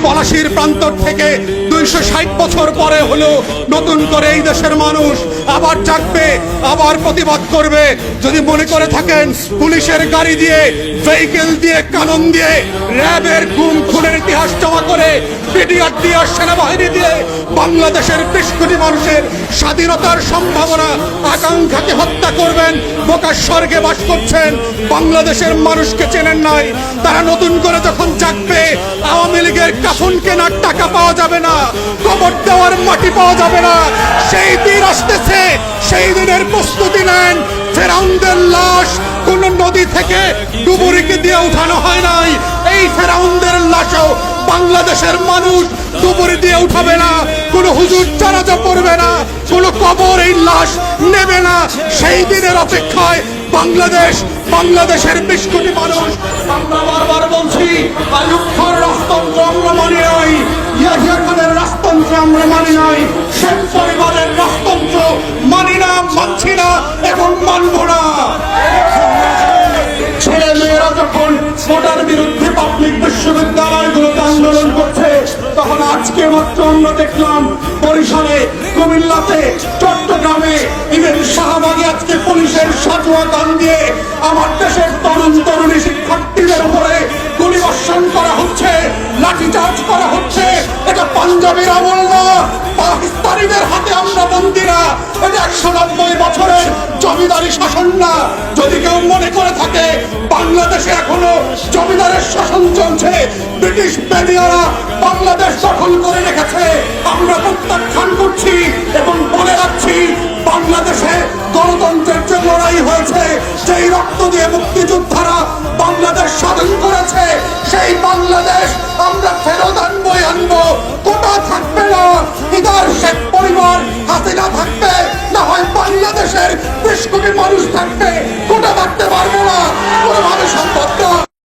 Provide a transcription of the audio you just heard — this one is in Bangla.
পলাশির প্রান্তর থেকে 260 বছর পরে হলো নতুন করে এই দেশের মানুষ আবার জাগবে, আবার প্রতিবাদ করবে। যদি মনে করে থাকেন পুলিশের গাড়ি দিয়ে, ভেহিকেল দিয়ে, কানন দিয়ে, র্যাবের গুম খুনের ইতিহাস জমা করে, পিডিআর দিয়ে, সেনাবাহিনী দিয়ে বাংলাদেশের 20 কোটি মানুষের স্বাধীনতার সম্ভাবনা আকাঙ্ক্ষাকে হত্যা করবেন, বোকার স্বর্গে বাস করছেন। বাংলাদেশের মানুষকে চেনেন নাই। তারা নতুন করে যখন জাগবে, আওয়ামী লীগের কাফন কেনার টাকা পাওয়া যাবে না, কবর দেওয়ার মাটি পাওয়া যাবে না। সেই দিন আসতেছে, সেই দিনের প্রস্তুতি নেন। ফেরাউনদের লাশ কোন নদী থেকে ডুবুরিকে দিয়ে উঠানো হয় নাই। এই ফেরাউনদের লাশও বাংলাদেশের মানুষ ডুবুরি দিয়ে উঠাবে না, কোন হুজুর জানাজা পড়বে না, কোন কবর এই লাশ নেবে না। সেই দিনের অপেক্ষায় বাংলাদেশের 20 কোটি মানুষ। আমরা বারবার বলছি, আইয়ুব খানের রাজতন্ত্র আমরা মানি নাই, ইয়াহিয়া খানের রাজতন্ত্র আমরা মানি নাই, শেখ পরিবারের রাজতন্ত্র মানি না, মানছি না এবং মানব না। ছেলে মেয়েরা যখন কোটার বিরুদ্ধে পাবলিক বিশ্ববিদ্যালয়গুলোতে আন্দোলন করছে, তখন আজকে মাত্র আমরা দেখলাম বরিশালে, কুমিল্লাতে, চট্টগ্রামে, ইভেন শাহবাগে আজকে পুলিশের সাজোয়া গান দিয়ে আমার দেশের তরুণ তরুণী শিক্ষার্থীদের উপরে গুলিবর্ষণ করা হচ্ছে, লাঠিচার্জ করা হচ্ছে। এটা পাঞ্জাবের আমল না, পাকিস্তানিদের হাতে আমরা বন্দী না, এটা 190 বছরের জমিদারি শাসন না। যদি কেউ মনে করে থাকে বাংলাদেশে এখনো জমিদারের শাসন চলছে, ব্রিটিশ বেনিয়ারা বাংলাদেশ দখল করে রেখেছে, আমরা প্রত্যাখ্যান করছি এবং বলে রাখছি, বাংলাদেশে গণতন্ত্রের যে লড়াই হয়েছে, সেই রক্ত দিয়ে মুক্তিযোদ্ধারা বাংলাদেশ স্বাধীন করেছে, সেই বাংলাদেশ আমরা ফেরত আনবো। কোটা থাকবে না, ইদার শেখ পরিবার, হাসিনা থাকবে,